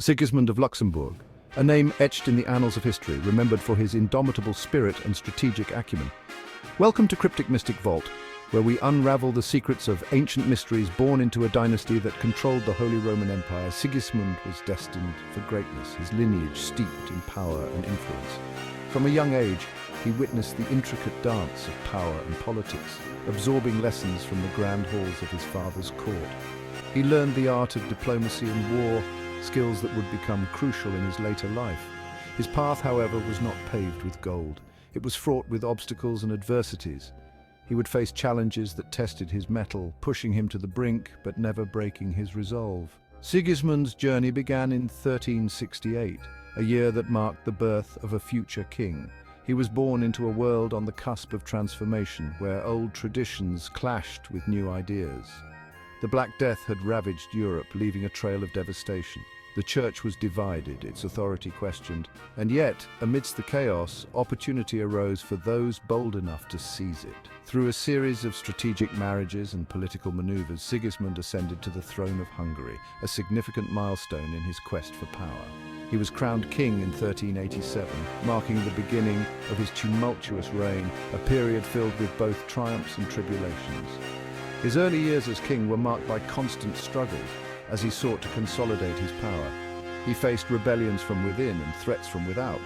Sigismund of Luxembourg, a name etched in the annals of history, remembered for his indomitable spirit and strategic acumen. Welcome to Cryptic Mystic Vault, where we unravel the secrets of ancient mysteries born into a dynasty that controlled the Holy Roman Empire. Sigismund was destined for greatness, his lineage steeped in power and influence. From a young age, he witnessed the intricate dance of power and politics, absorbing lessons from the grand halls of his father's court. He learned the art of diplomacy and war, skills that would become crucial in his later life. His path, however, was not paved with gold. It was fraught with obstacles and adversities. He would face challenges that tested his mettle, pushing him to the brink but never breaking his resolve. Sigismund's journey began in 1368, a year that marked the birth of a future king. He was born into a world on the cusp of transformation, where old traditions clashed with new ideas. The Black Death had ravaged Europe, leaving a trail of devastation. The Church was divided, its authority questioned, and yet, amidst the chaos, opportunity arose for those bold enough to seize it. Through a series of strategic marriages and political maneuvers, Sigismund ascended to the throne of Hungary, a significant milestone in his quest for power. He was crowned king in 1387, marking the beginning of his tumultuous reign, a period filled with both triumphs and tribulations. His early years as king were marked by constant struggles as he sought to consolidate his power. He faced rebellions from within and threats from without,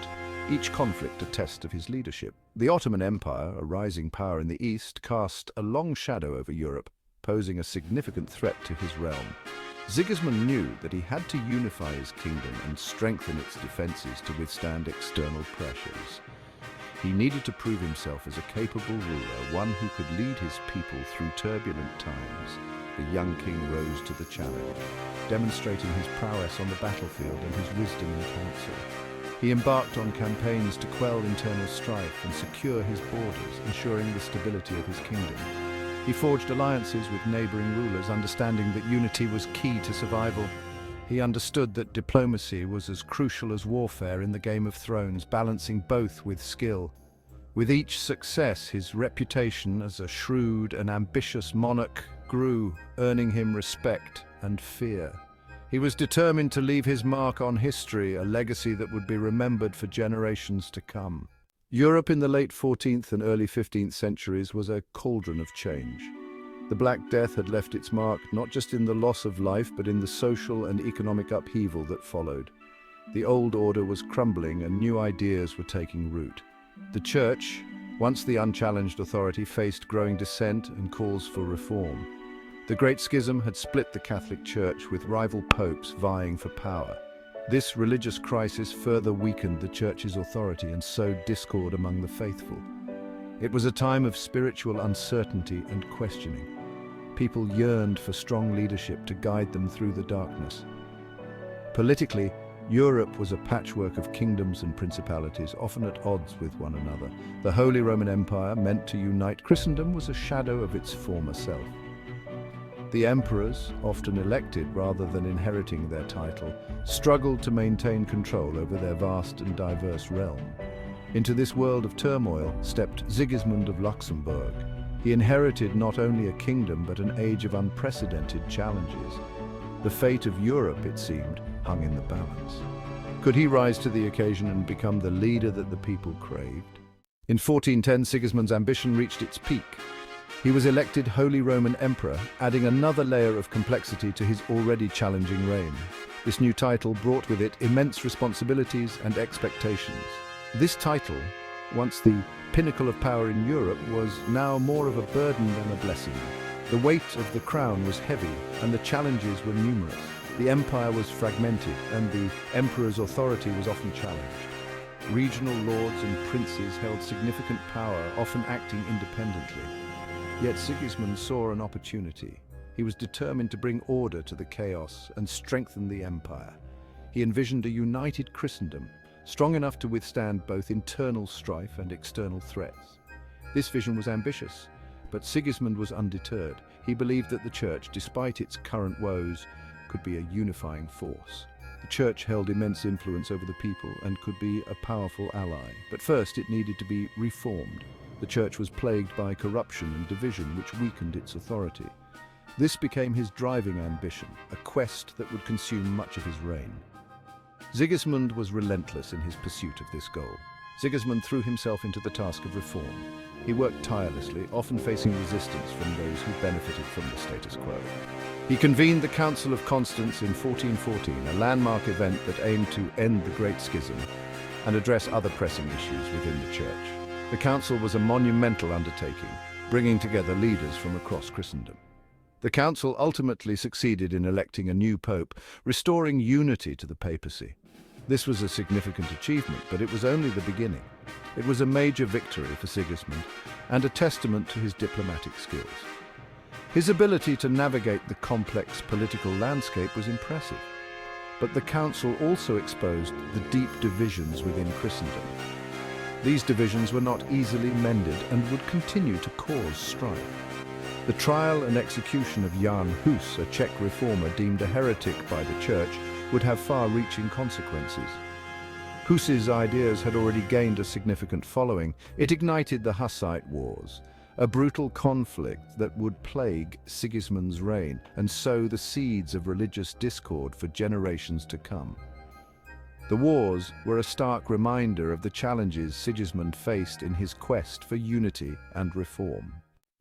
each conflict a test of his leadership. The Ottoman Empire, a rising power in the east, cast a long shadow over Europe, posing a significant threat to his realm. Sigismund knew that he had to unify his kingdom and strengthen its defenses to withstand external pressures. He needed to prove himself as a capable ruler, one who could lead his people through turbulent times. The young king rose to the challenge, demonstrating his prowess on the battlefield and his wisdom in council. He embarked on campaigns to quell internal strife and secure his borders, ensuring the stability of his kingdom. He forged alliances with neighboring rulers, understanding that unity was key to survival. He understood that diplomacy was as crucial as warfare in the Game of Thrones, balancing both with skill. With each success, his reputation as a shrewd and ambitious monarch grew, earning him respect and fear. He was determined to leave his mark on history, a legacy that would be remembered for generations to come. Europe in the late 14th and early 15th centuries was a cauldron of change. The Black Death had left its mark not just in the loss of life, but in the social and economic upheaval that followed. The old order was crumbling and new ideas were taking root. The Church, once the unchallenged authority, faced growing dissent and calls for reform. The Great Schism had split the Catholic Church, with rival popes vying for power. This religious crisis further weakened the Church's authority and sowed discord among the faithful. It was a time of spiritual uncertainty and questioning. People yearned for strong leadership to guide them through the darkness. Politically, Europe was a patchwork of kingdoms and principalities, often at odds with one another. The Holy Roman Empire, meant to unite Christendom, was a shadow of its former self. The emperors, often elected rather than inheriting their title, struggled to maintain control over their vast and diverse realm. Into this world of turmoil stepped Sigismund of Luxembourg. He inherited not only a kingdom but an age of unprecedented challenges. The fate of Europe, it seemed, hung in the balance. Could he rise to the occasion and become the leader that the people craved? In 1410, Sigismund's ambition reached its peak. He was elected Holy Roman Emperor, adding another layer of complexity to his already challenging reign. This new title brought with it immense responsibilities and expectations. This title, once the pinnacle of power in Europe, was now more of a burden than a blessing. The weight of the crown was heavy, and the challenges were numerous. The empire was fragmented, and the emperor's authority was often challenged. Regional lords and princes held significant power, often acting independently. Yet Sigismund saw an opportunity. He was determined to bring order to the chaos and strengthen the empire. He envisioned a united Christendom, strong enough to withstand both internal strife and external threats. This vision was ambitious, but Sigismund was undeterred. He believed that the Church, despite its current woes, could be a unifying force. The Church held immense influence over the people and could be a powerful ally. But first, it needed to be reformed. The Church was plagued by corruption and division, which weakened its authority. This became his driving ambition, a quest that would consume much of his reign. Sigismund was relentless in his pursuit of this goal. Sigismund threw himself into the task of reform. He worked tirelessly, often facing resistance from those who benefited from the status quo. He convened the Council of Constance in 1414, a landmark event that aimed to end the Great Schism and address other pressing issues within the Church. The council was a monumental undertaking, bringing together leaders from across Christendom. The council ultimately succeeded in electing a new pope, restoring unity to the papacy. This was a significant achievement, but it was only the beginning. It was a major victory for Sigismund and a testament to his diplomatic skills. His ability to navigate the complex political landscape was impressive, but the council also exposed the deep divisions within Christendom. These divisions were not easily mended and would continue to cause strife. The trial and execution of Jan Hus, a Czech reformer deemed a heretic by the Church, would have far-reaching consequences. Hus's ideas had already gained a significant following. It ignited the Hussite Wars, a brutal conflict that would plague Sigismund's reign and sow the seeds of religious discord for generations to come. The wars were a stark reminder of the challenges Sigismund faced in his quest for unity and reform.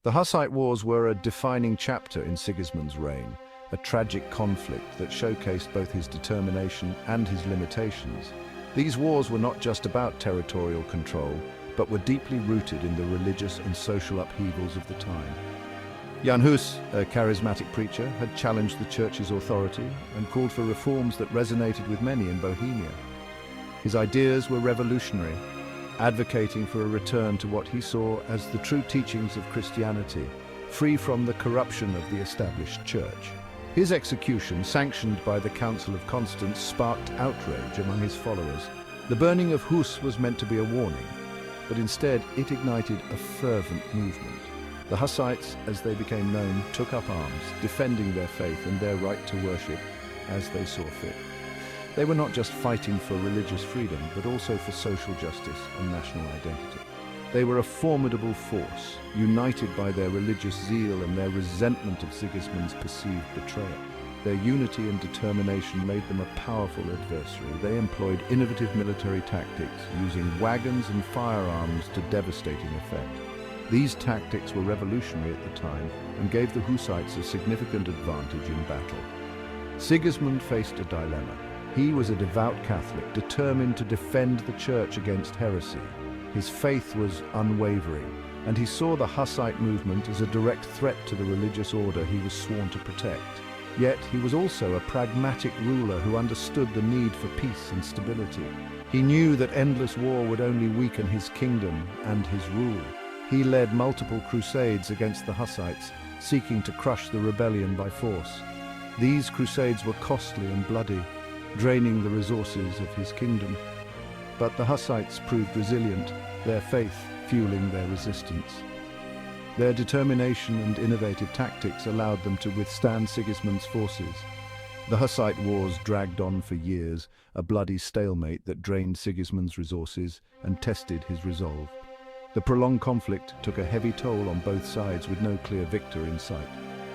The Hussite Wars were a defining chapter in Sigismund's reign, a tragic conflict that showcased both his determination and his limitations. These wars were not just about territorial control, but were deeply rooted in the religious and social upheavals of the time. Jan Hus, a charismatic preacher, had challenged the Church's authority and called for reforms that resonated with many in Bohemia. His ideas were revolutionary, advocating for a return to what he saw as the true teachings of Christianity, free from the corruption of the established Church. His execution, sanctioned by the Council of Constance, sparked outrage among his followers. The burning of Hus was meant to be a warning, but instead it ignited a fervent movement. The Hussites, as they became known, took up arms, defending their faith and their right to worship as they saw fit. They were not just fighting for religious freedom, but also for social justice and national identity. They were a formidable force, united by their religious zeal and their resentment of Sigismund's perceived betrayal. Their unity and determination made them a powerful adversary. They employed innovative military tactics, using wagons and firearms to devastating effect. These tactics were revolutionary at the time and gave the Hussites a significant advantage in battle. Sigismund faced a dilemma. He was a devout Catholic, determined to defend the Church against heresy. His faith was unwavering, and he saw the Hussite movement as a direct threat to the religious order he was sworn to protect. Yet he was also a pragmatic ruler who understood the need for peace and stability. He knew that endless war would only weaken his kingdom and his rule. He led multiple crusades against the Hussites, seeking to crush the rebellion by force. These crusades were costly and bloody, draining the resources of his kingdom. But the Hussites proved resilient, their faith fueling their resistance. Their determination and innovative tactics allowed them to withstand Sigismund's forces. The Hussite Wars dragged on for years, a bloody stalemate that drained Sigismund's resources and tested his resolve. The prolonged conflict took a heavy toll on both sides with no clear victor in sight.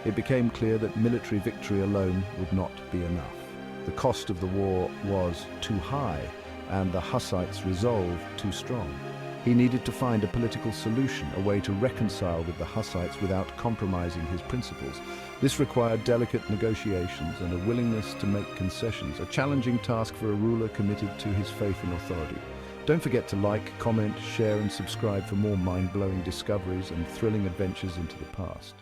It became clear that military victory alone would not be enough. The cost of the war was too high, and the Hussites' resolve too strong. He needed to find a political solution, a way to reconcile with the Hussites without compromising his principles. This required delicate negotiations and a willingness to make concessions, a challenging task for a ruler committed to his faith and authority. Don't forget to like, comment, share and subscribe for more mind-blowing discoveries and thrilling adventures into the past.